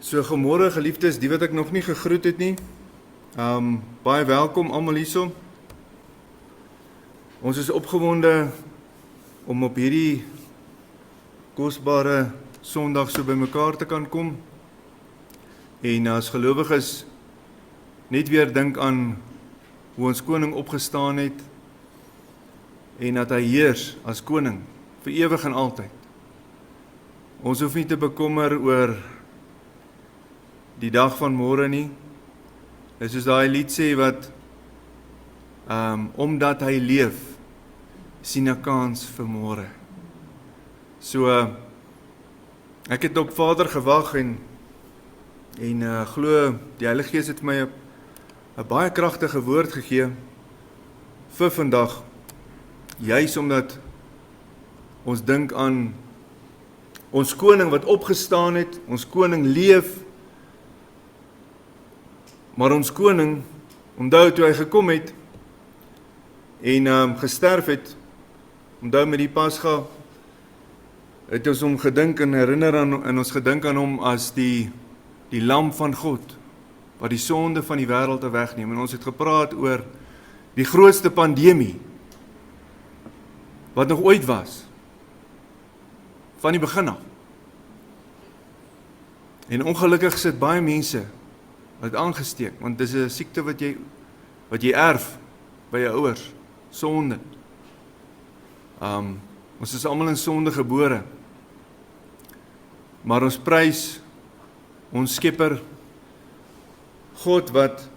So, goeiemôre geliefdes, die wat ek nog nie gegroet het nie. Baie welkom almal hierso. Ons is opgewonde om op hierdie kosbare Sondag so bymekaar te kan kom. En as gelowiges net weer dink aan hoe ons koning opgestaan het en dat hy heers as koning vir ewig en altyd. Ons hoef nie te bekommer oor die dag van môre nie. Dis soos daai lied sê wat omdat hy leef, sien 'n kans vir môre. So ek het op Vader gewag en glo die Heilige Gees het my 'n baie kragtige woord gegee vir vandag. Juis omdat ons dink aan ons koning wat opgestaan het, ons koning leef. Maar ons koning, onthou toe hy gekom het en gesterf het, onthou met die Pasga, het ons hom gedink en herinner aan ons gedink aan hom as die lam van God, wat die sonde van die wêreld wegneem. En ons het gepraat oor die grootste pandemie, wat nog ooit was, van die begin af. En ongelukkig sit baie mense wat aangesteek, want dit is 'n siekte wat jy erf by jou ouers, sonde. Ons is almal in sonde gebore, maar ons prys ons Skepper, God wat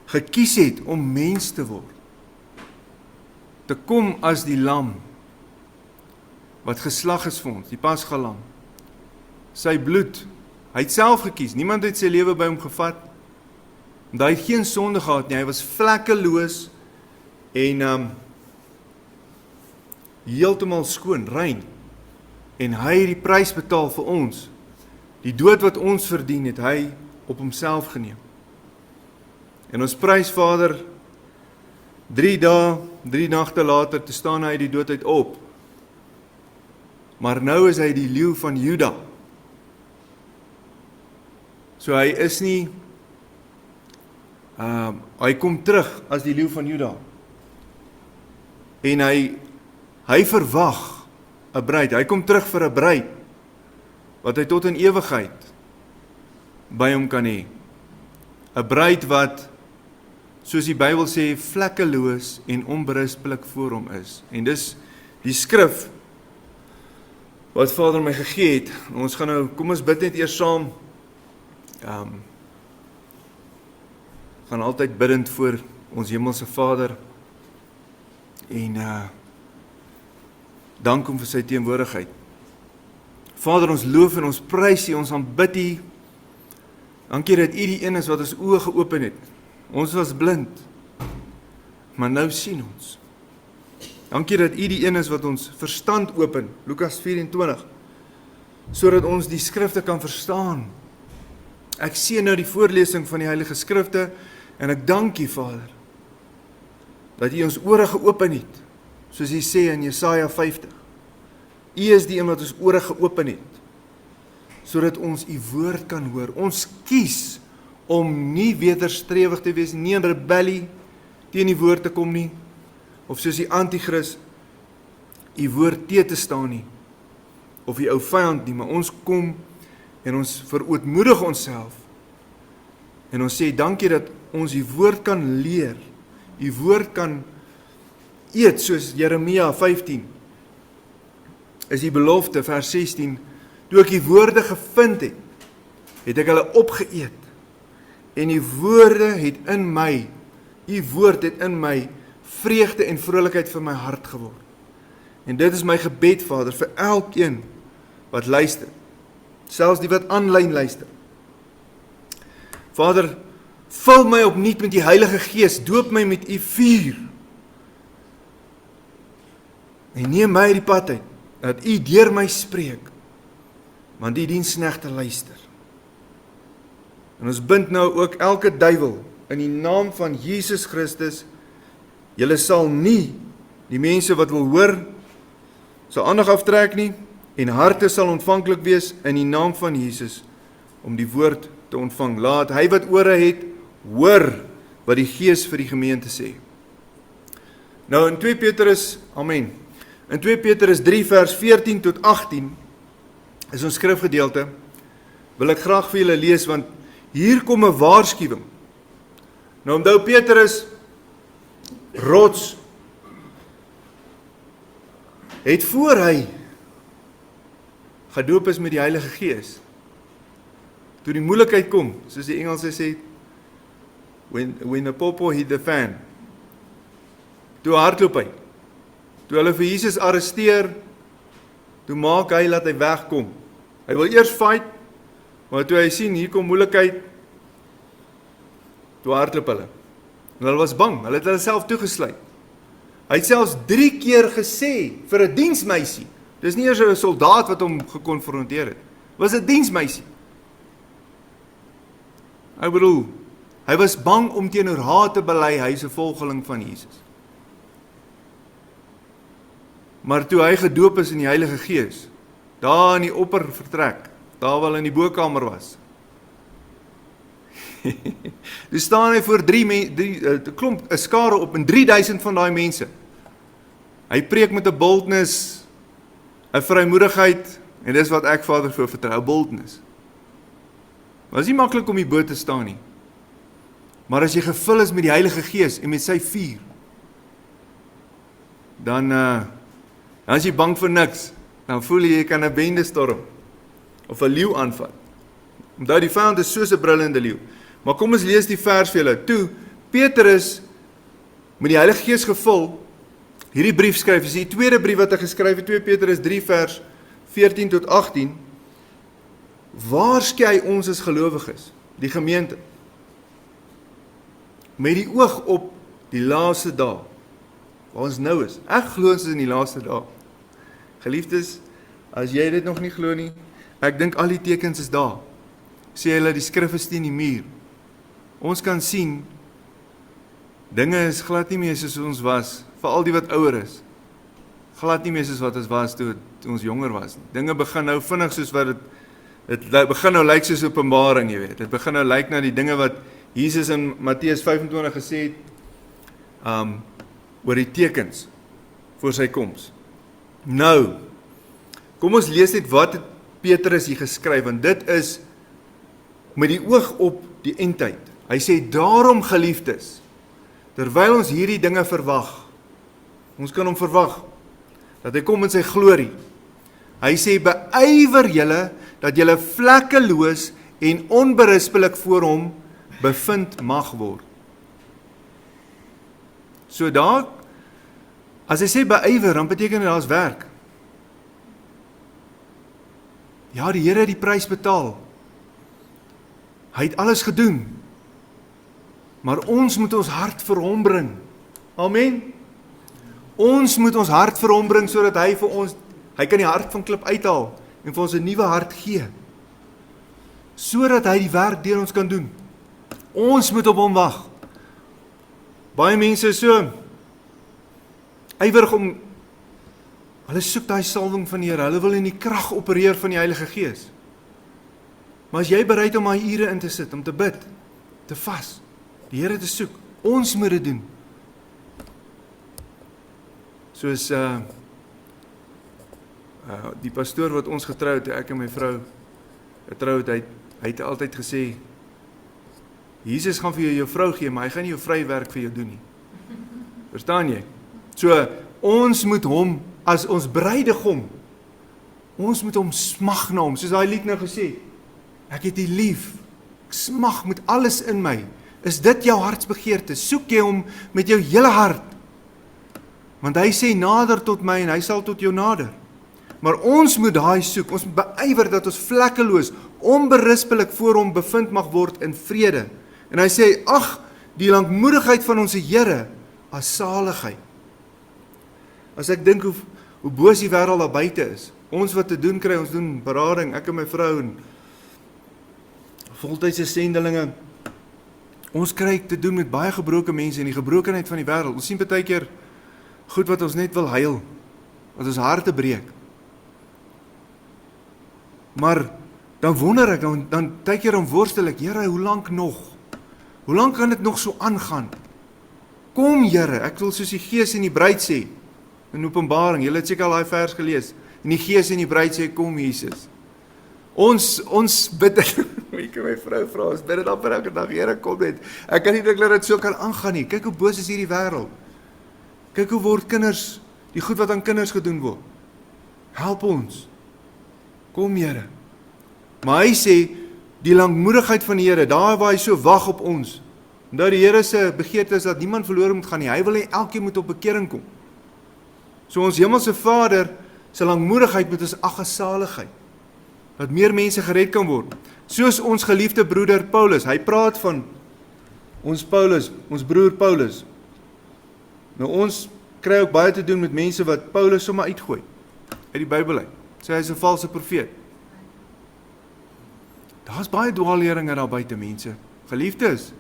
gekies het om mens te word, te kom as die lam, wat geslag is vir ons, die Pasgalam, sy bloed, hy het self gekies, niemand het sy lewe by hom gevat, want hy het geen sonde gehad nie, hy was vlekkeloos en heeltemal skoon, rein, en hy het die prys betaal vir ons, die dood wat ons verdien het, hy op homself geneem. En ons prys Vader, 3 dae, 3 nagte later, te staan hy die dood uit op, maar nou is hy die leeu van Juda. So hy is nie, hy kom terug as die leeu van Juda. En hy verwag 'n bruid, hy kom terug vir 'n bruid, wat hy tot in ewigheid by hom kan hê. 'n Bruid wat, soos die Bybel sê, vlekkeloos en onberispelik voor hom is. En dis die skrif wat Vader my gegee het. Ons gaan nou, kom ons bid net eers saam. Gaan altyd bidend voor ons hemelse Vader en dank hom vir sy teenwoordigheid. Vader, ons loof en ons prys U, ons aanbid U. Dankie dat U die een is wat ons oë geopen het. Ons was blind, maar nou sien ons. Dankie dat U die een is wat ons verstand open, Lukas 24, sodat ons die skrifte kan verstaan. Ek sien nou die voorlesing van die Heilige Skrifte en ek dank U, Vader, dat U ons ore geopen het, soos U sê in Jesaja 50. U is die een wat ons ore geopen het, sodat ons U woord kan hoor. Ons kies om nie wederstrewig te wees, nie in rebellie teen die woord te kom nie, of soos die Antichrist U woord te staan nie, of die ou vyand nie, maar ons kom en ons verootmoedig onsself, en ons sê, dankie dat ons die woord kan leer, die woord kan eet, soos Jeremia 15, is die belofte, vers 16, toe ek die woorde gevind het ek hulle opgeëet, en die woorde het in my, die woord het in my, vreugde en vrolikheid vir my hart geword. En dit is my gebed, Vader, vir elkeen wat luister, selfs die wat aanlyn luister. Vader, vul my opnuut met die Heilige Gees, doop my met U vuur, en neem my die pad uit, dat U deur my spreek, want die diensknegte luister. En ons bind nou ook elke duiwel, in die naam van Jesus Christus. Julle sal nie die mense wat wil hoor, sal aandag aftrek nie, en harte sal ontvanklik wees in die naam van Jesus. om die woord te ontvang. Laat hy wat ore het, hoor wat die Gees vir die gemeente sê. Nou in 2 Petrus, amen, in 2 Petrus 3 vers 14 tot 18 is ons skrifgedeelte, wil ek graag vir julle lees, want hier kom 'n waarskuwing. Nou onthou Petrus, rots, het voor hy gedoop is met die Heilige Gees, toe die moeilikheid kom, soos die Engelse sê, when the popo hit the fan, toe hardloop hy, toe hulle vir Jesus arresteer, toe maak hy dat hy wegkom. Hy wil eers fight, maar toe hy sien, hier kom moeilikheid, toe hardloop hulle. En hulle was bang, hulle het hulle self toegesluit. Hy het selfs 3 keer gesê, vir 'n diensmeisie, dis nie eers 'n soldaat wat hom gekonfronteer het, was 'n diensmeisie. Ek bedoel, hy was bang om teenoor haar te bely, hy is 'n volgeling van Jesus. Maar toe hy gedoop is in die Heilige Gees, daar in die oppervertrek, daar waar hy in die bokkamer was, toe staan hy voor 'n skare op, en 3000 van daai mense. Hy preek met 'n boldness, 'n vrymoedigheid, en dis wat ek Vader vir vertrou, boldness. Maar is nie maklik om die bo te staan nie. Maar as jy gevul is met die Heilige Gees en met sy vuur, dan is jy bang vir niks. Dan voel jy kan 'n bende storm of 'n leeu aanvat. Onthou, die vyand is soos 'n brullende leeu. Maar kom ons lees die vers vir julle. Toe Petrus met die Heilige Gees gevul hierdie brief skryf, is die tweede brief wat hy geskryf het, 2 Petrus 3 vers 14 tot 18, waarsku hy ons as gelowiges, die gemeente, met die oog op die laaste dae, waar ons nou is. Ek glo ons is in die laaste dae. Geliefdes, as jy dit nog nie glo nie, ek dink al die tekens is daar. Sê hulle, die skrif is teen die muur. Ons kan sien, dinge is glad nie meer soos ons was, veral die wat ouer is. Glad nie meer soos wat ons was toe ons jonger was. Dinge begin nou vinnig soos wat dit begin nou lyk soos Openbaring, jy weet. Dit begin nou lyk na die dinge wat Jesus in Matteus 25 gesê het, oor die tekens voor sy koms. Nou, kom ons lees net wat het Petrus hier geskryf, want dit is met die oog op die eindtyd. Hy sê, daarom geliefdes, terwyl ons hierdie dinge verwag, ons kan hom verwag, dat hy kom in sy glorie. Hy sê, beywer julle, dat julle vlekkeloos en onberispelik voor hom bevind mag word. So daar, as hy sê beywer, dan beteken dit daar is werk. Ja, die Here het die prys betaal. Hy het alles gedoen. Maar ons moet ons hart vir hom bring. Amen. Ons moet ons hart vir hom bring, sodat hy vir ons, hy kan die hart van klip uithaal, en vir ons 'n nuwe hart gee. Sodat hy die werk deur ons kan doen. Ons moet op hom wag. Baie mense is so ywerig om, hulle soek daai salwing van die Here, hulle wil in die krag opereer van die Heilige Gees. Maar as jy bereid om daai ure in te sit, om te bid, te vas, die Here te soek, ons moet dit doen. Soos die pastoor wat ons getrou het, ek en my vrou getrou het, hy het altyd gesê, Jesus gaan vir jou vrou gee, maar hy gaan nie jou vrywerk vir jou doen nie. Verstaan jy? So, ons moet hom, as ons bruidegom, ons moet hom smag na hom, soos hy lied nou gesê, ek het U lief, ek smag met alles in my. Is dit jou hartsbegeerte? Soek jy hom met jou hele hart? Want hy sê, nader tot my en hy sal tot jou nader. Maar ons moet daai soek, ons moet beywer dat ons vlekkeloos, onberispelik voor hom bevind mag word in vrede. En hy sê, ag, die lankmoedigheid van ons Here, as saligheid. As ek dink hoe boos die wêreld daar buite is, ons wat te doen kry, ons doen berading, ek en my vrou, en voltydse sendelinge, ons kry te doen met baie gebroke mense, en die gebrokenheid van die wêreld, ons sien baie keer goed wat ons net wil huil, wat ons harte breek. Maar dan wonder ek, dan partykeer dan worstel ek, Here, hoe lank nog? Hoe lank kan dit nog so aangaan? Kom Here, ek wil soos die Gees en die bruid sê, in Openbaring, julle het seker al daai vers gelees, en die Gees en die bruid sê, kom Jesus. Ons bid, ek my vrou vra, ons bid dit amper elke dag, Here, kom net. Ek kan nie dink dat dit so kan aangaan nie. Kyk hoe boos is hierdie wêreld. Kyk hoe word kinders, die goed wat aan kinders gedoen word. Help ons. Kom Here. Maar hy sê, die langmoedigheid van die Here, daar waar hy so wag op ons, omdat die Here se begeerte is dat niemand verlore moet gaan nie, hy wil hê elkeen moet op bekering kom. So ons hemelse Vader se langmoedigheid met ons aggesaligheid, dat meer mense gered kan word. Soos ons geliefde broeder Paulus, hy praat van ons Paulus, ons broer Paulus. Nou ons kry ook baie te doen met mense wat Paulus sommer uitgooi, uit die Bybel uit. Sê hy is 'n valse profeet. Daar's baie dwaalleringe daar buite, mense. Geliefdes,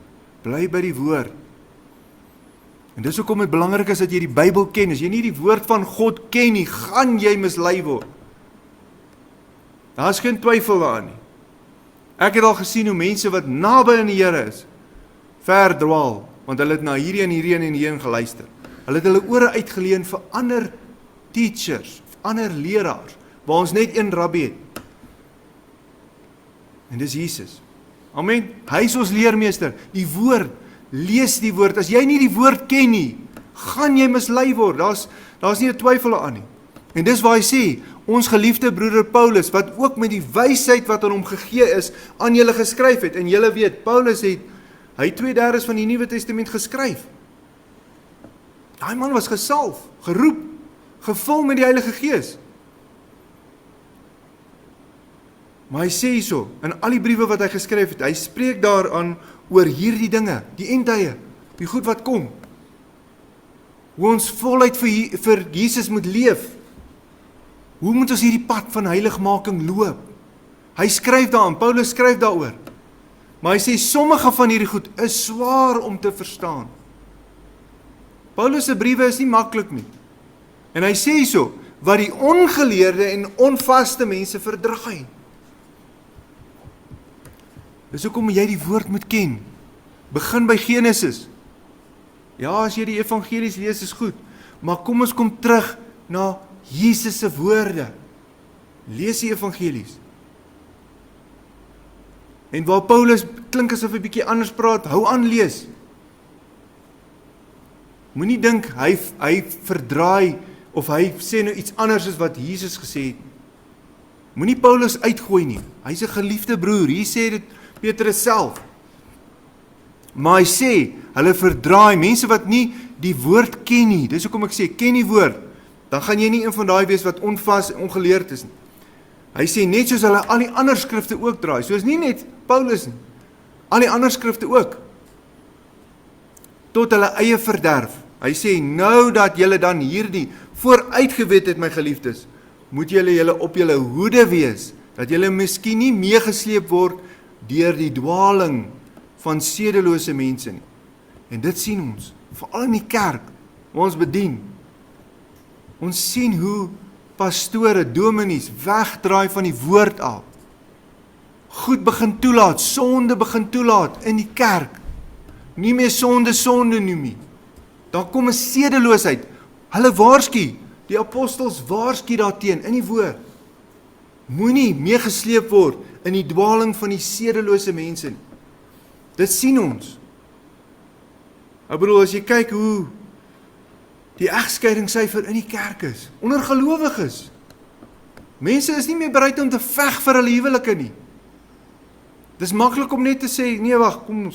bly by die woord. En dis hoekom dit belangrik is dat jy die Bybel ken. As jy nie die woord van God ken nie, gaan jy mislei word. Daar's geen twyfel daarin nie. Ek het al gesien hoe mense wat naby aan die Here is, verdwaal, want hulle het na hierdie en hierheen geluister. Hulle het hulle ore uitgeleen vir ander teachers, ander leraars, waar ons net een rabbi het. En dis Jesus. Amen. Hy is ons leermeester. Die woord, lees die woord. As jy nie die woord ken nie, gaan jy mislei word. Daar's nie 'n twyfel daarin nie. En dis waar hy sê, ons geliefde broeder Paulus, wat ook met die wysheid wat aan hom gegee is, aan julle geskryf het. En julle weet, Paulus het, hy 2/3 van die Nuwe Testament geskryf. Daai man was gesalf, geroep, gevul met die Heilige Gees. Maar hy sê hierso, in al die briewe wat hy geskryf het, hy spreek daaraan oor hierdie dinge, die eindtye, die goed wat kom. Hoe ons voluit vir Jesus moet leef. Hoe moet ons hierdie pad van heiligmaking loop? Hy skryf daaraan, Paulus skryf daaroor. Maar hy sê, sommige van hierdie goed is swaar om te verstaan. Paulus se briewe is nie maklik nie. En hy sê hierso, wat die ongeleerde en onvaste mense verdraai. Dis hoekom jy die woord moet ken. Begin by Genesis. Ja, as jy die evangelies lees is goed, maar kom ons kom terug na Jesus se woorde. Lees die evangelies. En waar Paulus klink asof hy bietjie anders praat, hou aan lees. Moenie dink hy verdraai of hy sê nou iets anders as wat Jesus gesê het. Moenie Paulus uitgooi nie. Hy's 'n geliefde broer. Hier sê dit Petrus self. Maar hy sê, hulle verdraai, mense wat nie die woord ken nie. Dis hoekom ek sê, ken die woord. Dan gaan jy nie een van daai wees wat onvas en ongeleerd is nie. Hy sê, net soos hulle al die ander skrifte ook draai. Soos nie net Paulus nie. Al die ander skrifte ook. Tot hulle eie verderf. Hy sê, nou dat julle dan hierdie vooruitgeweet het, my geliefdes, moet julle op julle hoede wees, dat julle miskien nie meegesleep word deur die dwaling van sedelose mense nie. En dit sien ons, veral in die kerk, waar ons bedien. Ons sien hoe pastore, dominees wegdraai van die woord af. Goed begin toelaat, sonde begin toelaat in die kerk. Nie meer sonde noem nie. Dan kom 'n sedeloosheid. Hulle waarsku, die apostels waarsku daarteen in die woord. Moenie meegesleep word in die dwaling van die sedelose mense nie. Dit sien ons. Ek bedoel, as jy kyk hoe die egskeidingssyfer in die kerk is, onder gelowiges. Mense is nie meer bereid om te veg vir hulle huwelike nie. Dis maklik om net te sê, nee wag, kom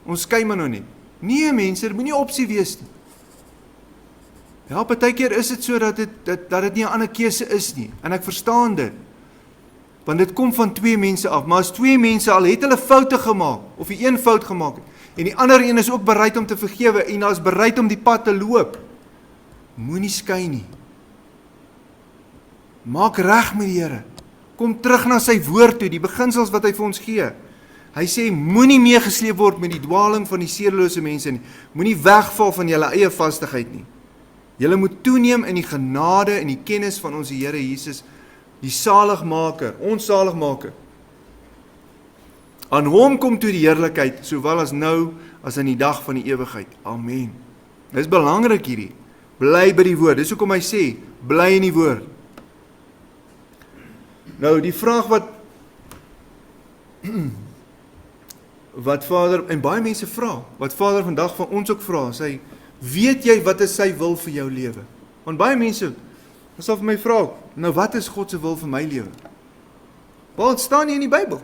ons skei maar nou nie. Nee mense, dit moet nie opsie wees nie. Ja, partykeer is dit so dat dit nie 'n ander keuse is nie, en ek verstaan dit. Want dit kom van twee mense af, maar as twee mense al het hulle foute gemaak, of die een fout gemaak het, en die ander een is ook bereid om te vergewe, en is bereid om die pad te loop, moenie skei nie. Maak reg met die Here. Kom terug na sy woord toe, die beginsels wat hy vir ons gee. Hy sê, moenie meegesleep word met die dwaling van die sedelose mense nie. Moenie wegval van julle eie vastigheid nie. Julle moet toeneem in die genade en die kennis van ons Here Jesus, die saligmaker, ons saligmaker. Aan hom kom toe die heerlikheid, sowel as nou, as in die dag van die ewigheid. Amen. Dis belangrik hierdie. Bly by die woord. Dis hoekom hy sê, bly in die woord. Nou, die vraag wat Vader, en baie mense vra, wat Vader vandag van ons ook vra, sê, weet jy wat is sy wil vir jou lewe? Want baie mense, sal vir my vra, nou wat is God se wil vir my lewe? Wel, het staan nie in die Bybel.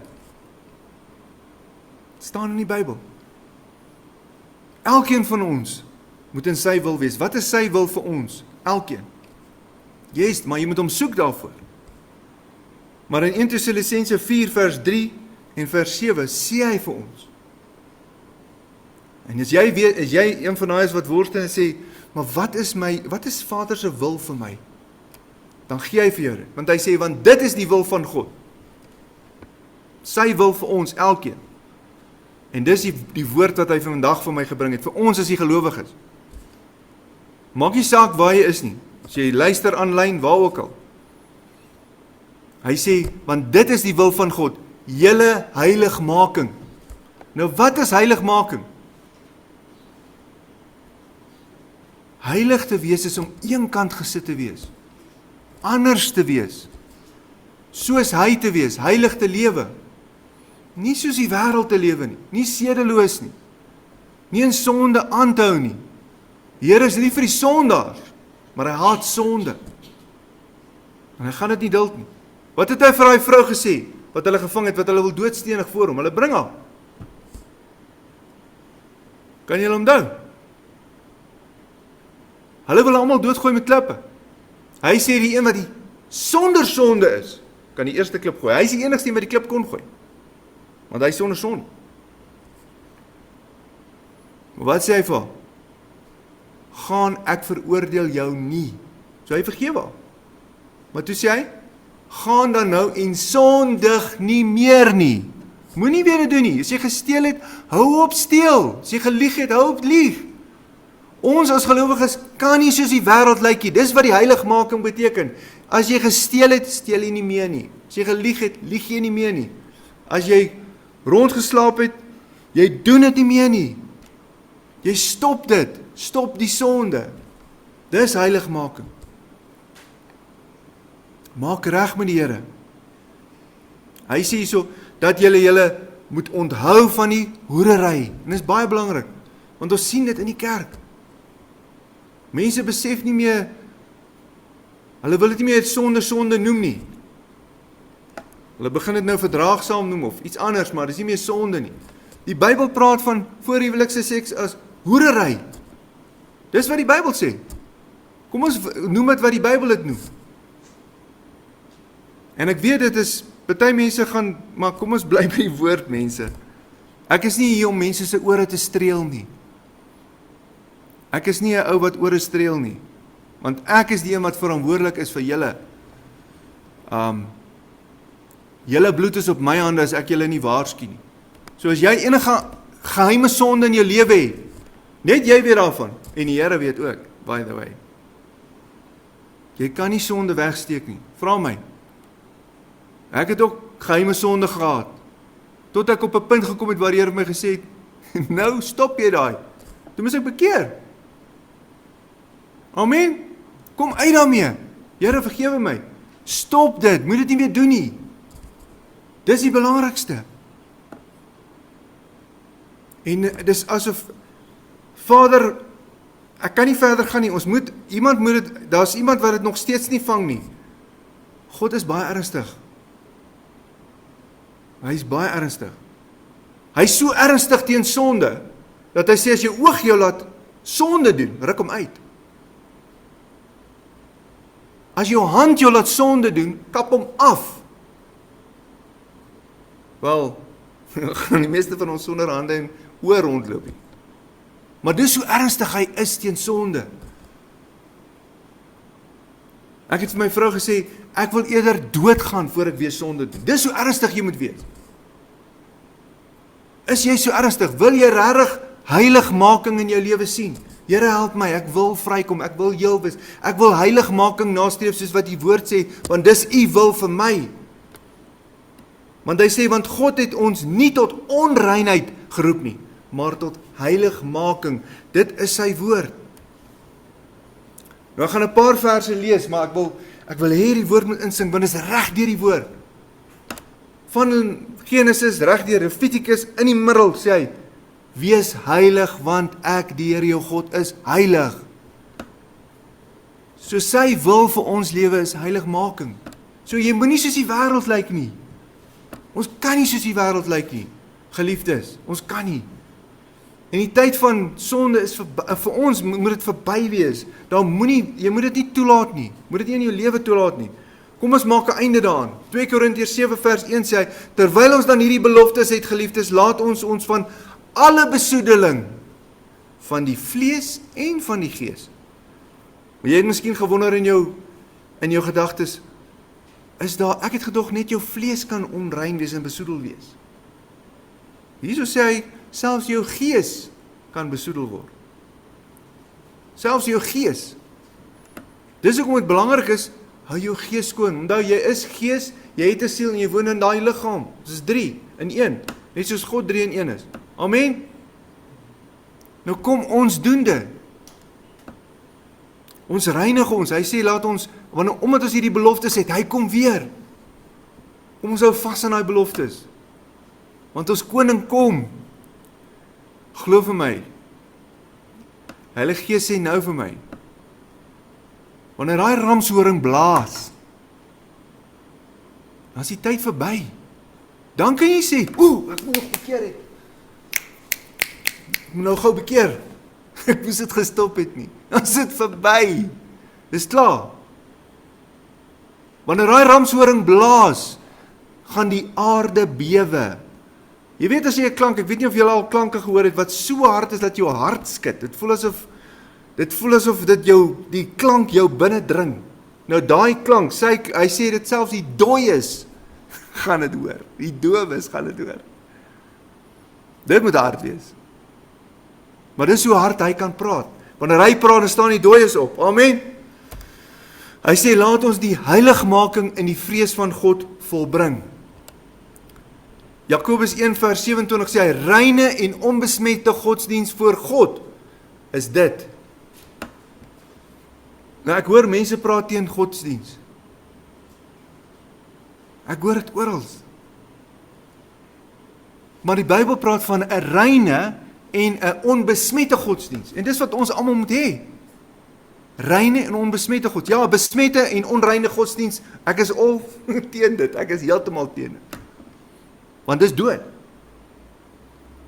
Het staan in die Bybel. Elkeen van ons moet in sy wil wees. Wat is sy wil vir ons? Elkeen. Yes, maar jy moet hom soek daarvoor. Maar in 1 Tessalonisense 4 vers 3 en vers 7 sê hy vir ons. En as jy een van daai is wat worstel en sê, maar wat is Vader se wil vir my? Dan gee hy vir jou dit. Want hy sê, want dit is die wil van God. Sy wil vir ons, elkeen. En dis die woord wat hy vandag vir my gebring het, vir ons as die gelowiges. Maak nie saak waar jy is nie, as jy luister aanlyn, waar ook al. Hy sê, want dit is die wil van God, julle heiligmaking. Nou wat is heiligmaking? Heilig te wees is om eenkant gesit te wees, anders te wees, soos hy te wees, heilig te lewe. Nie soos die wêreld te lewe nie sedeloos nie, nie in sonde aan te hou nie. Die Here is lief vir die sondaars, maar hy haat sonde. En hy gaan dit nie duld nie. Wat het hy vir daai vrou gesê, wat hulle gevang het, wat hulle wil doodstenig voor hom, hulle bring haar. Kan jy hulle onthou? Hulle wil almal doodgooi met klippe. Hy sê die een wat die sonder sonde is, kan die eerste klip gooi. Hy is die enigste een wat die klip kon gooi. Want hy is sonder sonde. Maar wat sê hy vir haar? Gaan, ek veroordeel jou nie. So hy vergewe haar. Maar toe sê hy, gaan dan nou en sondig nie meer nie. Moenie weer dit doen nie. As jy gesteel het, hou op steel. As jy gelieg het, hou op lieg. Ons as gelowiges kan nie soos die wêreld lyk nie. Dis wat die heiligmaking beteken. As jy gesteel het, steel jy nie meer nie. As jy gelieg het, lieg jy nie meer nie. As jy rondgeslaap het, jy doen dit nie meer nie. Jy stop dit. Stop die sonde. Dis heiligmaking. Maak reg met die Here. Hy sê hierso dat julle moet onthou van die hoerery. En dit is baie belangrik, want ons sien dit in die kerk. Mense besef nie meer, hulle wil dit nie meer sonde noem nie. Hulle begin dit nou verdraagsaam noem of iets anders, maar dis nie meer sonde nie. Die Bybel praat van voorhuwelikse seks as hoerery. Dis wat die Bybel sê. Kom ons noem dit wat die Bybel dit noem. En ek weet dit is, party mense gaan, maar kom ons bly by die woord, mense. Ek is nie hier om mense se ore te streel nie. Ek is nie 'n ou wat ore streel nie. Want ek is die een wat verantwoordelik is vir julle. Julle bloed is op my hande as ek julle nie waarsku nie. So as jy enige geheime sonde in jou lewe het, net jy weet daarvan, en die Here weet ook, by the way. Jy kan nie sonde wegsteek nie. Vra my. Ek het ook geheime sonde gehad, tot ek op 'n punt gekom het waar die Here my gesê het, nou stop jy daai. Toe moes ek bekeer. Amen. Kom uit daarmee. Here, vergewe my. Stop dit, moet dit nie meer doen nie. Dis die belangrikste. En dis asof, Vader, ek kan nie verder gaan nie, daar's iemand wat dit nog steeds nie vang nie. God is baie ernstig. Hy is baie ernstig. Hy is so ernstig teen sonde, dat hy sê, as jou oog jou laat sonde doen, ruk hom uit. As jou hand jou laat sonde doen, kap hom af. Wel, gaan die meeste van ons sonder hande en oor rondloop nie. Maar dis hoe ernstig hy is teen sonde. Ek het vir my vrou gesê, ek wil eerder doodgaan voor ek weer sonde doen. Dis hoe ernstig jy moet wees. Is jy so ernstig? Wil jy regtig heiligmaking in jou lewe sien? Here, help my, ek wil vrykom, ek wil heel wees, ek wil heiligmaking nastreef soos wat die woord sê, want dis u wil vir my. Want hy sê, want God het ons nie tot onreinheid geroep nie, maar tot heiligmaking. Dit is sy woord. Nou, ek gaan 'n paar verse lees, maar ek wil hê die woord moet insink, want dit is reg deur die woord. Van Genesis reg deur Levitikus in die middel sê hy, wees heilig, want ek, die Here jou God, is heilig. So sy wil vir ons lewe is heiligmaking. So jy moenie soos die wêreld lyk nie. Ons kan nie soos die wêreld lyk nie, geliefdes, ons kan nie. En die tyd van sonde is vir ons moet dit verby wees. Jy moet dit nie toelaat nie. Moet dit nie in jou lewe toelaat nie. Kom ons maak 'n einde daaraan. 2 Korintiërs 7 vers 1 sê hy, terwyl ons dan hierdie beloftes het, geliefdes, laat ons van alle besoedeling van die vlees en van die gees. Maar jy het miskien gewonder in jou gedagtes, ek het gedog net jou vlees kan onrein wees en besoedel wees. Hierso sê hy, selfs jou gees kan besoedel word. Selfs jou gees. Dis hoekom dit belangrik is, hou jou gees skoon. Onthou, jy is gees, jy het 'n siel en jy woon in daai liggaam. Dit is 3 in 1. Net soos God 3 in 1 is. Amen. Nou kom ons doen dit. Ons reinig ons. Hy sê laat ons, omdat ons hierdie beloftes het, hy kom weer. Kom ons hou vas aan daai beloftes. Want ons koning kom. Glo vir my. Heilige Gees sê nou vir my. Wanneer daai ramshoring blaas, dan is die tyd verby. Dan kan jy sê, ek moet nog bekeer het. Ek moet nou gou bekeer. Ek moes dit gestop het nie. Dan is dit verby. Dis klaar. Wanneer daai ramshoring blaas, gaan die aarde bewe. Jy weet as jy 'n klank, ek weet nie of jy al klanke gehoor het, wat so hard is dat jou hart skud. Dit voel asof die klank jou binne dring. Nou daai klank, hy sê dit selfs die dooies gaan dit hoor. Die dowes gaan dit hoor. Dit moet hard wees. Maar dis hoe hard hy kan praat. Wanneer hy praat, dan staan die dooies op. Amen. Hy sê, laat ons die heiligmaking in die vrees van God volbring. Jakobus 1 vers 27 sê hy, reine en onbesmette godsdiens voor God is dit. Nou ek hoor mense praat teen godsdiens. Ek hoor dit oral. Maar die Bybel praat van 'n reine en 'n onbesmette godsdiens. En dis wat ons almal moet hê. Reine en onbesmette God. Ja, besmette en onreine godsdiens, ek is al teen dit. Ek is heeltemal teen dit. Want dis dood.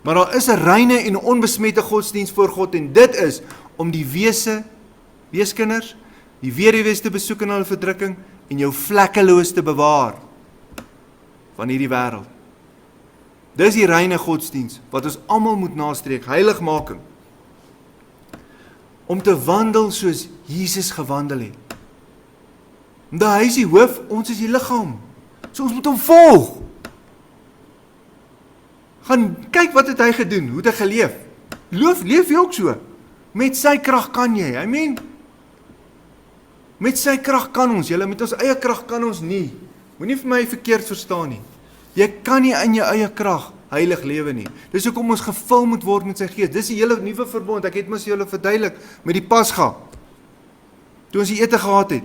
Maar daar is 'n reine en onbesmette godsdiens voor God en dit is om die weeskinders, die weduwees te besoek in hulle verdrukking en jou vlekkeloos te bewaar van hierdie wêreld. Dis die reine godsdiens wat ons almal moet nastreef, heiligmaking. Om te wandel soos Jesus gewandel het. Want hy is die hoof, ons is die liggaam. So ons moet hom volg. Gaan kyk wat het hy gedoen, hoe het hy geleef. Leef jy ook so? Met sy krag kan jy, amen. Met sy krag kan ons, met ons eie krag kan ons nie. Moenie vir my verkeerd verstaan nie. Jy kan nie in jou eie krag heilig lewe nie. Dis hoekom ons gevul moet word met sy gees. Dis die hele nuwe verbond. Ek het mos julle verduidelik met die Pasga. Toe ons die ete gehad het.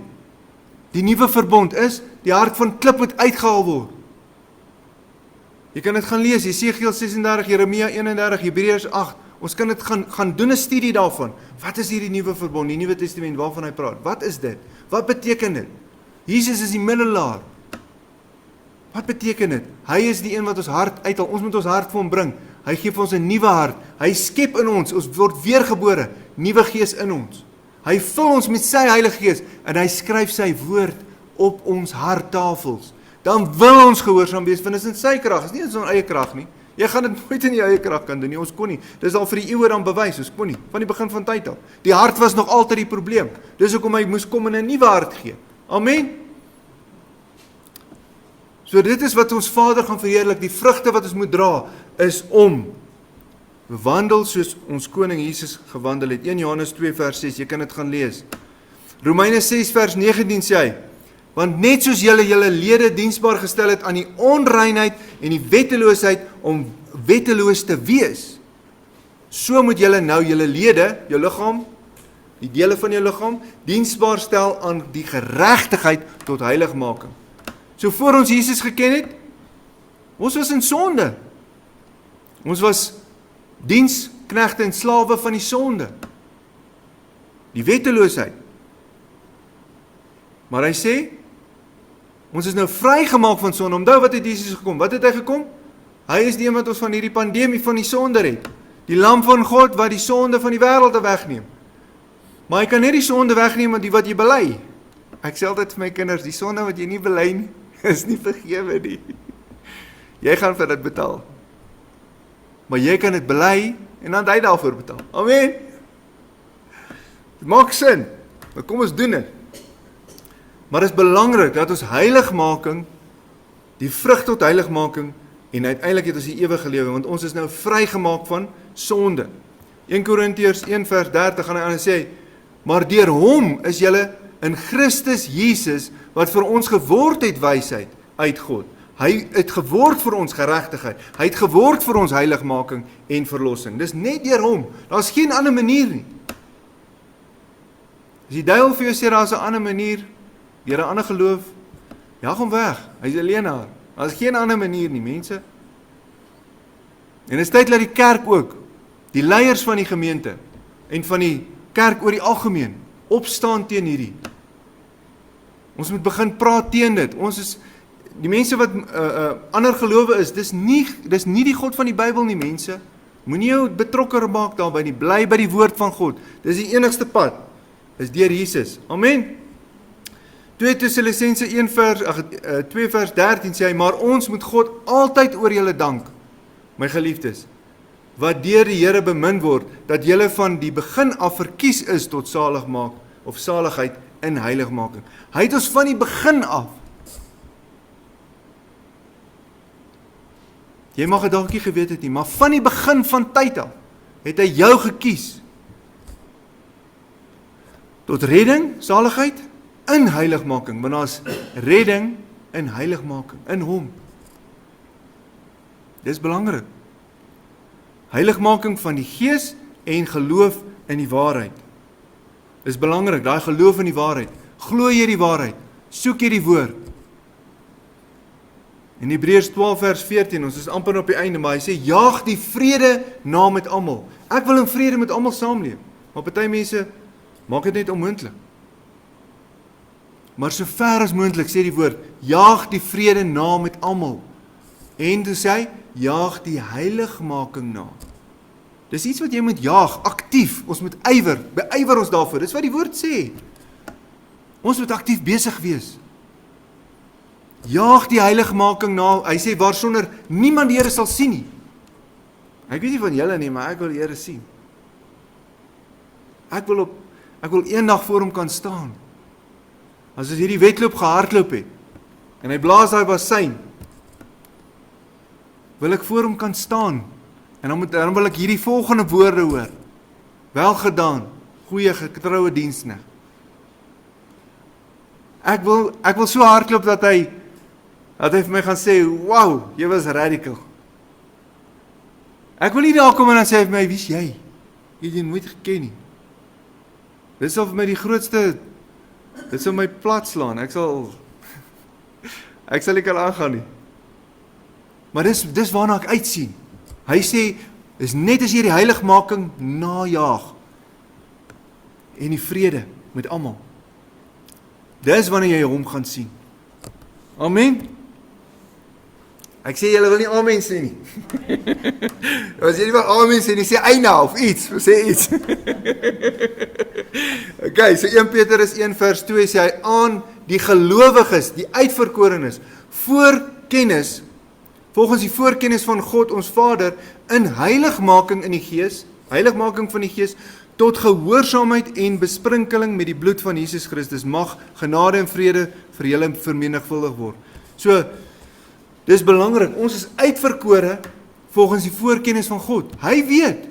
Die nuwe verbond is, die hart van klip moet uitgehaal word. Jy kan dit gaan lees, Jesegiel 36, Jeremia 31, Hebreërs 8. Ons kan dit gaan doen 'n studie daarvan. Wat is hierdie nuwe verbond, die Nuwe Testament waarvan hy praat? Wat is dit? Wat beteken dit? Jesus is die middelaar. Wat beteken dit? Hy is die een wat ons hart uithaal. Ons moet ons hart vir hom bring. Hy gee vir ons 'n nuwe hart. Hy skep in ons word weergebore, nuwe gees in ons. Hy vul ons met sy Heilige Gees en hy skryf sy woord op ons harttafels. Dan wil ons gehoorsaam wees, want dit is in sy krag, is nie in ons eie krag nie. Jy gaan dit nooit in jou eie krag kan doen nie, ons kon nie. Dis al vir die eeue dan bewys, ons kon nie, van die begin van tyd af. Die hart was nog altyd die probleem. Dis hoekom hy moes kom en 'n nuwe hart gee. Amen. So dit is wat ons Vader gaan verheerlik, die vrugte wat ons moet dra, is om wandel soos ons koning Jesus gewandel het. 1 Johannes 2 vers 6, jy kan dit gaan lees. Romeine 6 vers 19 sê hy, Want net soos julle lede diensbaar gestel het aan die onreinheid en die wetteloosheid om wetteloos te wees, so moet julle nou julle lede, jou liggaam, die dele van jou liggaam, diensbaar stel aan die geregtigheid tot heiligmaking. So voor ons Jesus geken het, ons was in sonde. Ons was diensknegte en slawe van die sonde. Die wetteloosheid. Maar hy sê, ons is nou vrygemaak van sonde. Onthou wat het Jesus gekom? Wat het hy gekom? Hy is die een wat ons van hierdie pandemie van die sonde red. Die lam van God wat die sonde van die wêreld wegneem. Maar hy kan net die sonde wegneem met die wat jy bely. Ek sê altyd vir my kinders, die sonde wat jy nie bely nie, is nie vergewe nie. Jy gaan vir dit betaal. Maar jy kan dit bely en dan hy daarvoor betaal. Amen. Dit maak sin. Maar kom ons doen dit. Maar dit is belangrik dat ons heiligmaking, die vrug tot heiligmaking, en uiteindelik het ons die ewige lewe, want ons is nou vrygemaak van sonde. 1 Korintiërs 1 vers 30 gaan hy aan en sê, maar deur hom is julle in Christus Jesus, wat vir ons geword het wysheid uit God. Hy het geword vir ons geregtigheid. Hy het geword vir ons heiligmaking en verlossing. Dis net deur hom. Daar's geen ander manier nie. As die duiwel vir jou sê daar's 'n ander manier, deur 'n ander geloof, jaag hom weg. Hy's 'n leienaar. Daar's geen ander manier nie, mense. En dit is tyd dat die kerk ook, die leiers van die gemeente en van die kerk oor die algemeen, opstaan teen hierdie. Ons moet begin praat teen dit. Ons is die mense wat ander gelowe is, dis nie die God van die Bybel nie, mense. Moenie jou betrokke maak daarby nie, bly by die woord van God. Dis die enigste pad, is deur Jesus. Amen. 2 Tessalonisense 2 vers 13 sê hy, maar ons moet God altyd oor julle dank, my geliefdes, wat deur die Here bemin word, dat julle van die begin af verkies is tot saligmaak, of saligheid in heiligmaking. Hy het ons van die begin af. Jy mag het dalk nie geweet het nie, maar van die begin van tyd af, het hy jou gekies. Tot redding, saligheid, in heiligmaking, want daar's redding in heiligmaking, in hom. Dis belangrik. Heiligmaking van die gees en geloof in die waarheid. Dis belangrik, daai geloof in die waarheid. Glo jy die waarheid? Soek jy die woord? In Hebreërs 12 vers 14, ons is amper op die einde, maar hy sê, jaag die vrede na met almal. Ek wil in vrede met almal saamleef, maar party mense maak dit net onmoontlik. Maar so ver as moontlik, sê die woord, jaag die vrede na met almal. En toe sê hy, jaag die heiligmaking na. Dis iets wat jy moet jaag, aktief, ons moet beywer ons daarvoor, dis wat die woord sê. Ons moet aktief besig wees. Jaag die heiligmaking na, hy sê, waarsonder niemand die Here sal sien nie. Ek weet nie van julle nie, maar ek wil die Here sien. Ek wil eendag voor hom kan staan. As ons hierdie wedloop gehardloop het, en hy blaas daai bassein, wil ek voor hom kan staan, en dan wil ek hierdie volgende woorde hoor. Welgedaan, goeie getroue diensknegt. Ek wil so hardloop dat hy vir my gaan sê, wow, jy was radical. Ek wil nie daar kom en dan sê hy vir my, wie is jy? Jy het jy nooit geken nie. Dit sal vir my die grootste, dit sal my plat slaan, ek sal nie kan aangaan nie. Maar dis waarna ek uitsien. Hy sê, is net as jy die heiligmaking najaag, en die vrede met almal. Dis wanneer jy hom gaan sien. Amen. Ek sê, julle wil nie amen sê nie. As jy nie wil amen sê nie, sê eina of iets, sê iets. Okay, so 1 Petrus 1 vers 2 sê hy, aan die gelowiges, die uitverkorenes, voorkennis, volgens die voorkennis van God ons Vader, in heiligmaking in die gees, heiligmaking van die gees, tot gehoorsaamheid en besprinkeling met die bloed van Jesus Christus, mag genade en vrede vir julle vermenigvuldig word. So, dis belangrik, ons is uitverkore volgens die voorkennis van God. Hy weet,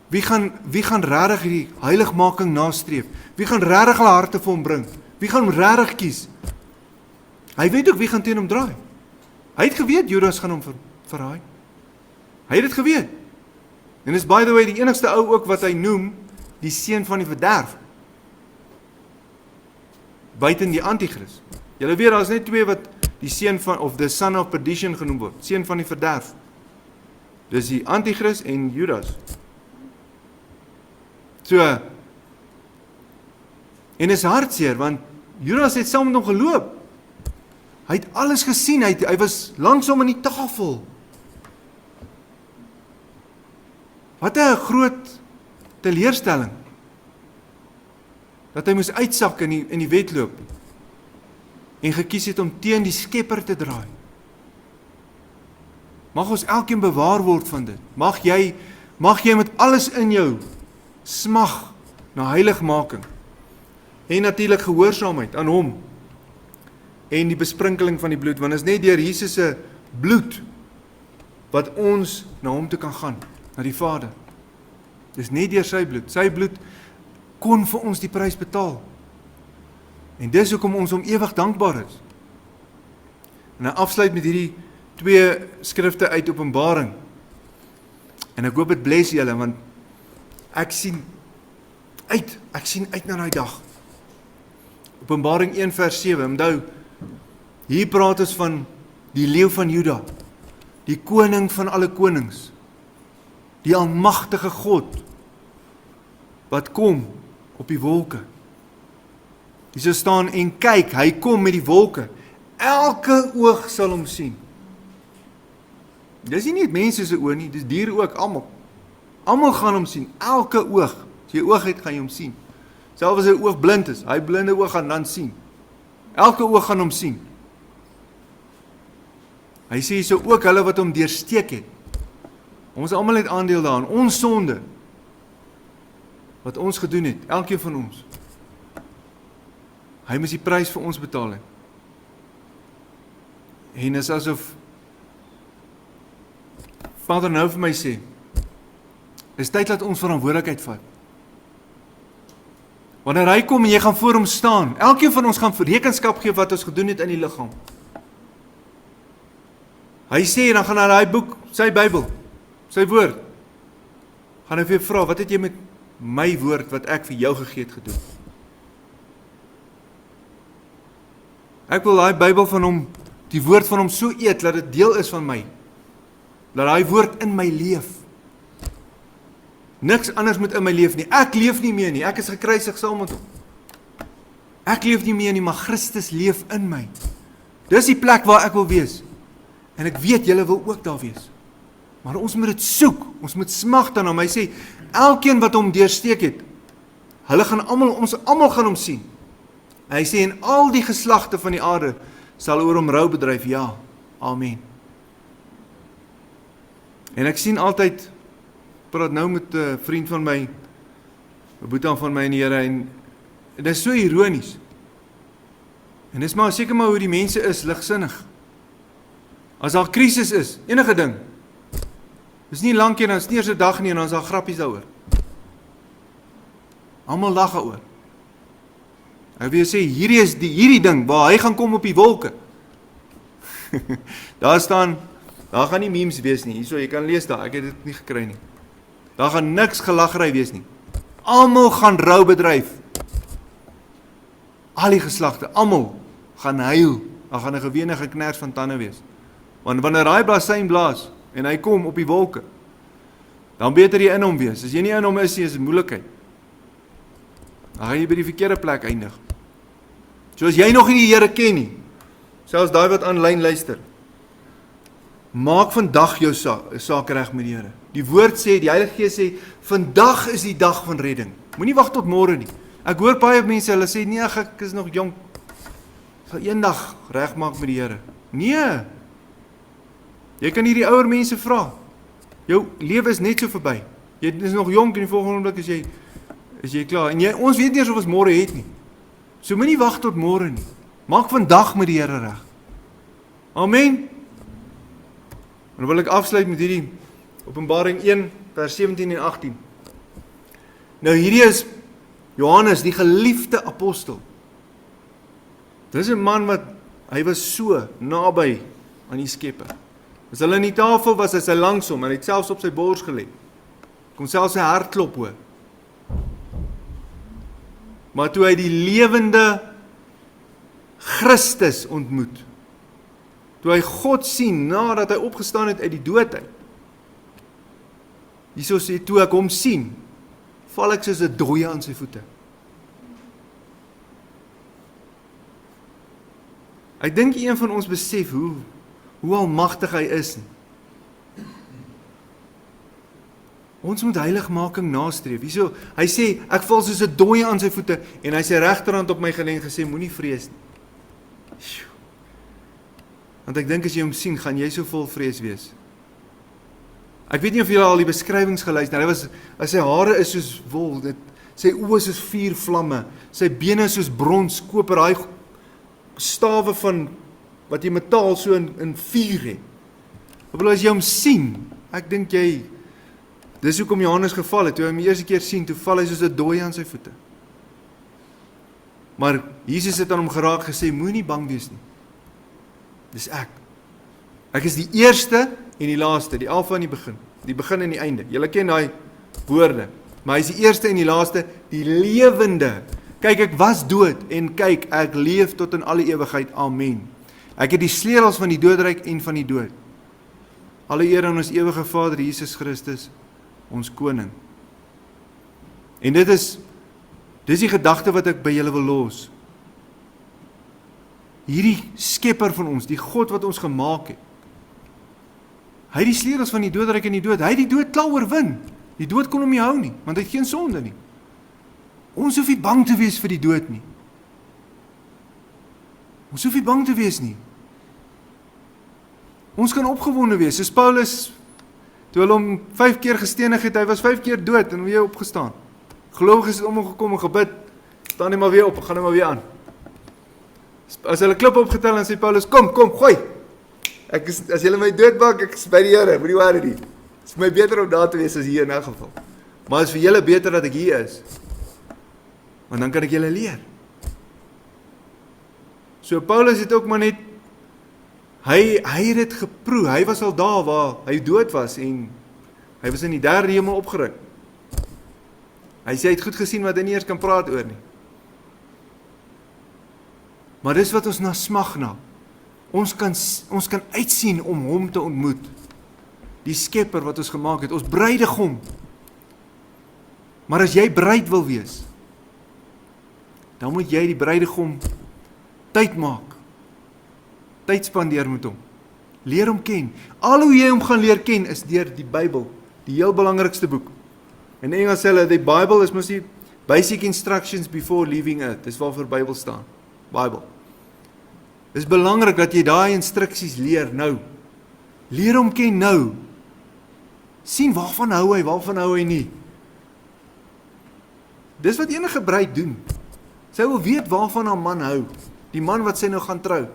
wie gaan regtig die heiligmaking nastreef? Wie gaan regtig hulle harte vir hom bring? Wie gaan hom regtig kies? Hy weet ook wie gaan teen hom draai. Hy het geweet Judas gaan hom verraai. Hy het dit geweet. En is by the way die enigste ou ook wat hy noem, die seun van die verderf. Buiten die antichrist. Julle weet, daar is net twee wat die seun van, of the son of perdition genoem word, seun van die verderf. Dis die antichrist en Judas. So, en is hartseer, want Judas het saam met hom geloop. Hy het alles gesien, hy was langsom aan die tafel. Wat 'n groot teleurstelling. Dat hy moes uitsak in die wedloop. En gekies het om teen die Skepper te draai. Mag ons elkeen bewaar word van dit. Mag jy met alles in jou smag na heiligmaking. En natuurlik gehoorsaamheid aan hom. En die besprinkeling van die bloed, want is net deur Jesus se bloed wat ons na hom toe kan gaan, na die Vader. Dis net deur sy bloed. Sy bloed kon vir ons die prys betaal. En dis hoekom ons hom ewig dankbaar is. En hy afsluit met hierdie 2 skrifte uit Openbaring. En ek hoop dit bless julle, want ek sien uit na daai dag. Openbaring 1 vers 7, onthou, hier praat ons van die leeu van Juda, die koning van alle konings, die almagtige God, wat kom op die wolke. Hier so staan, en kyk, hy kom met die wolke, elke oog sal hom sien. Dis nie net mense se oë nie, dis diere ook, almal gaan hom sien, elke oog, as jy oog het, gaan jy hom sien. Selfs as hy oog blind is, hy blinde oog gaan dan sien. Elke oog gaan hom sien. Hy sê so ook hulle wat hom deursteek het. Ons almal het aandeel daarin, ons sonde, wat ons gedoen het, elkeen van ons. Hy moes die prys vir ons betaal het. En is asof Vader nou vir my sê, is tyd dat ons verantwoordelikheid vat. Wanneer hy kom en jy gaan voor hom staan, elkeen van ons gaan rekenskap gee wat ons gedoen het in die liggaam. Hy sê, dan gaan hy boek, sy Bybel, sy woord, gaan hy vir jou vra, wat het jy met my woord wat ek vir jou gegee het gedoen? Ek wil daai Bybel van hom, die woord van hom so eet, dat dit deel is van my. Dat daai woord in my leef. Niks anders moet in my leef nie. Ek leef nie meer nie, ek is gekruisig saam met hom. Ek leef nie meer nie, maar Christus leef in my. Dis die plek waar ek wil wees. En ek weet, julle wil ook daar wees. Maar ons moet dit soek, ons moet smag daarna. Hy sê, elkeen wat hom deursteek het, ons almal gaan hom sien. Hy sê, en al die geslagte van die aarde sal oor hom rou bedryf, ja, amen. En ek sien altyd, praat nou met 'n vriend van my, 'n boetie van my in die Here, en dit is so ironies. En dis maar seker maar hoe die mense is, ligsinnig. As daar krisis is, enige ding, dis nie lank en dan is nie eers 'n dag nie, en dan is daar grappies daaroor. Almal lag daaroor. Ek wil sê, hierdie ding, waar hy gaan kom op die wolke. Daar gaan nie memes wees nie, hierso, jy kan lees daar, ek het dit nie gekry nie. Daar gaan niks gelaggery wees nie. Almal gaan rou bedryf. Al die geslagte, almal gaan huil. Daar gaan 'n gewene geknars van tande wees. Want wanneer hy blasyn blaas, en hy kom op die wolke, dan beter jy in hom wees. As jy nie in hom is, is dit moeilikheid. Dan gaan jy by die verkeerde plek eindig. So as jy nog nie die Here ken nie, selfs daai wat aanlyn luister, maak vandag jou saak reg met die Here. Die woord sê, die Heilige Gees sê, vandag is die dag van redding. Moenie wag tot môre nie. Ek hoor baie mense, hulle sê, nee, ek is nog jonk. Ek sal eendag reg maak met die Here. Nee. Jy kan hierdie ouer mense vra. Jou lewe is net so verby. Jy is nog jonk en die volgende oomblik is jy klaar. En ons weet nie eens of ons môre het nie. So moenie wag tot môre nie. Maak vandag met die Here reg. Amen. En dan wil ek afsluit met hierdie Openbaring 1 vers 17 en 18. Nou hierdie is Johannes, die geliefde apostel. Dis 'n man wat, hy was so naby aan die Skepper. As hulle in die tafel was, is hy langs hom, en hy het selfs op sy bors gelê. Kon selfs sy hartklop hoor. Maar toe hy die lewende Christus ontmoet, toe hy God sien, nadat hy opgestaan het uit die dood uit, hierso sê, toe ek hom sien, val ek soos 'n dooie aan sy voete. Ek dink een van ons besef hoe almagtig hy is. Ons moet heiligmaking nastreef. Hierso, hy sê, ek val soos 'n dooie aan sy voete, en hy sy regterhand op my gelê en gesê, moenie vrees nie. Want ek dink as jy hom sien, gaan jy so vol vrees wees. Ek weet nie of julle al die beskrywings geluister, sy hare is soos wol, sy oë is soos vuurvlamme, sy bene is soos brons, koper, hy stawe van, wat jy metaal so in vuur het. Ek bedoel, as jy hom sien, ek dink jy, dis hoekom Johannes geval het, toe hy hom die eerste keer sien, toe val hy soos 'n dooie aan sy voete. Maar Jesus het aan hom geraak gesê, moenie nie bang wees nie. Dis ek. Ek is die eerste en die laaste, die alfa en die begin en die einde. Julle ken daai woorde, maar hy is die eerste en die laaste, die lewende. Kyk, ek was dood, en kyk, ek leef tot in alle ewigheid, amen. Ek het die sleutels van die doodryk en van die dood. Alle eer aan ons ewige Vader, Jesus Christus, ons koning. En dis die gedagte wat ek by julle wil los. Hierdie skepper van ons, die God wat ons gemaak het, hy het die sleutels van die doodryk en die dood, hy het die dood klaar oorwin. Die dood kon hom nie hou nie, want hy het geen sonde nie. Ons hoef nie bang te wees vir die dood nie. Ons hoef nie bang te wees nie. Ons kan opgewonde wees, soos Paulus, toe hulle hom 5 keer gestenig het, hy was 5 keer dood en weer opgestaan. Gelowiges het om hom gekom en gebid, staan hy maar weer op, gaan hy maar weer aan. As hulle klip opgetel en sê Paulus, kom, gooi. As julle my doodmaak, ek is by die Here, moenie worry nie. Het is vir my beter om daar te wees as hier in 'n geval. Maar het is vir julle beter dat ek hier is. Want dan kan ek julle leer. So Paulus het ook maar net, hy het dit geproe, hy was al daar waar hy dood was, en hy was in die 3de hemel opgeruk. Hy sê, hy het goed gesien wat hy nie eers kan praat oor nie. Maar dis wat ons na smag na. Ons kan uitsien om hom te ontmoet. Die skepper wat ons gemaak het, ons bruidegom. Maar as jy bruid wil wees, dan moet jy die bruidegom tyd maak. Tyd spandeer met hom. Leer hom ken. Al hoe jy hom gaan leer ken, is deur die Bybel, die heel belangrikste boek. In Engels sê hulle, die Bible is mos die basic instructions before leaving earth. Dis waarvoor Bybel staan. Bible. Dis belangrik dat jy daai instruksies leer nou. Leer hom ken nou. Sien waarvan hou hy nie. Dis wat enige bruid doen. Sy wil weet waarvan haar man hou. Die man wat sy nou gaan trou.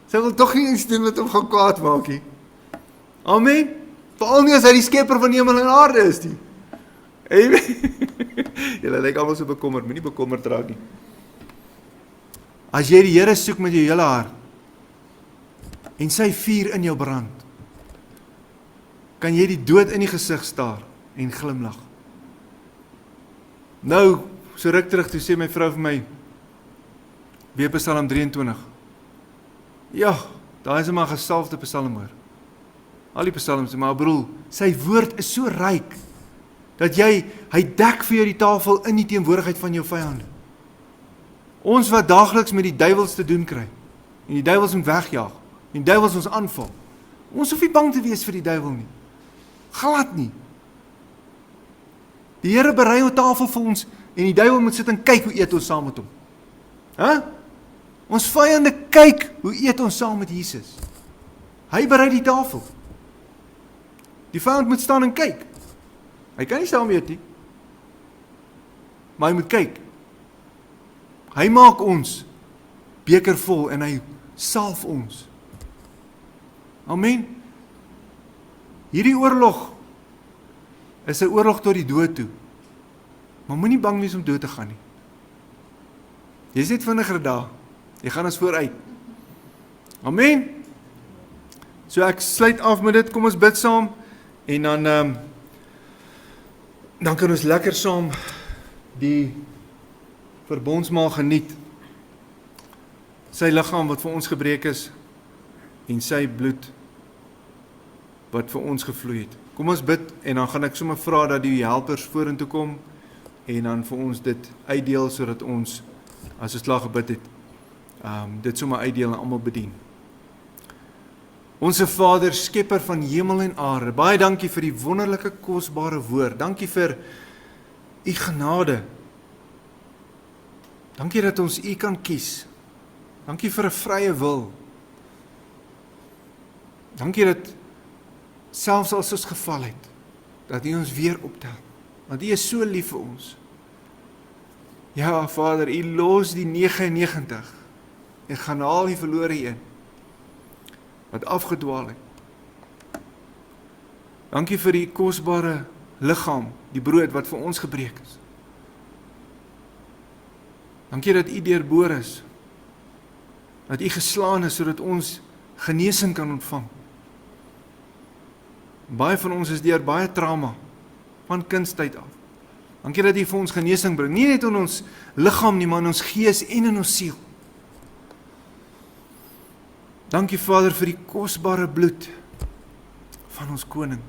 Sy wil tog nie iets doen wat hom gaan kwaad maak nie. Amen. Veral nie as hy die skepper van hemel en aarde is nie. Julle lyk almal so bekommerd, moenie bekommerd raak nie. As jy die Here soek met jou hele hart, en sy vuur in jou brand, kan jy die dood in die gesig staar, en glimlag. Nou, so ruk terug, toe sê my vrou vir my, weer Psalm 23. Ja, daar is maar gesalfde psalm hoor. Al die psalms, maar broer, sy woord is so ryk, dat hy dek vir jou die tafel in die teenwoordigheid van jou vyande. Ons wat daagliks met die duiwels te doen kry, en die duiwels moet wegjaag, en die duiwels ons aanval, ons hoef nie bang te wees vir die duiwel nie. Glad nie. Die Here berei 'n tafel vir ons, en die duiwel moet sit en kyk hoe eet ons saam met hom. Ons vyande kyk hoe eet ons saam met Jesus. Hy berei die tafel. Die vyand moet staan en kyk. Hy kan nie saam eet nie, maar hy moet kyk. Hy maak ons beker vol en hy salf ons. Amen. Hierdie oorlog is 'n oorlog tot die dood toe. Maar moenie bang wees om dood te gaan nie. Jy is net vinniger daar. Jy gaan ons vooruit. Amen. So ek sluit af met dit, kom ons bid saam, en dan kan ons lekker saam die verbondsmaal geniet. Sy liggaam wat vir ons gebreek is, en sy bloed wat vir ons gevloei het. Kom ons bid, en dan gaan ek sommer vra dat die helpers vorentoe kom, en dan vir ons dit uitdeel, sodat ons, as ons klaar gebid het, dit sommer uitdeel en almal bedien. Onse Vader, skepper van hemel en aarde, baie dankie vir die wonderlike kosbare woord. Dankie vir u genade. Dankie dat ons u kan kies. Dankie vir 'n vrye wil. Dankie dat selfs as ons geval het, dat u ons weer optel. Want u is so lief vir ons. Ja, Vader, u los die 99 en gaan haal die verlore een wat afgedwaal het. Dankie vir die kosbare liggaam, die brood wat vir ons gebreek is. Dankie dat u deurboor is, dat u geslaan is, sodat ons genesing kan ontvang. Baie van ons is deur baie trauma, van kindstyd af. Dankie dat u vir ons genesing bring, nie net in ons liggaam nie, maar in ons gees en in ons siel. Dankie Vader vir die kosbare bloed van ons koning,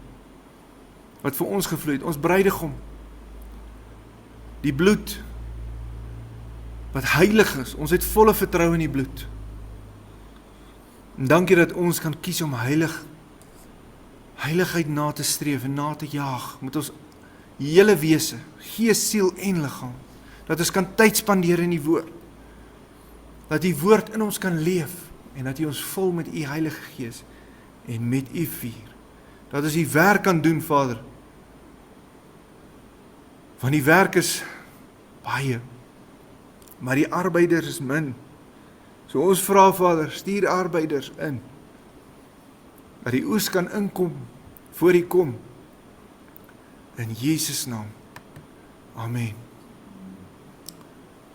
wat vir ons gevloei het, ons bruidegom. Die bloed wat heilig is, ons het volle vertroue in die bloed. En dankie dat ons kan kies om heiligheid na te streef en na te jaag, met ons hele wese, gees, siel en liggaam, dat ons kan tyd spandeer in die woord, dat die woord in ons kan leef, en dat u ons vul met u Heilige Gees, en met u vuur, dat ons die werk kan doen, Vader, want die werk is baie, maar die arbeiders is min. So ons vra, Vader, stuur arbeiders in, dat die oes kan inkom, voor u kom, in Jesus naam. Amen.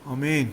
Amen.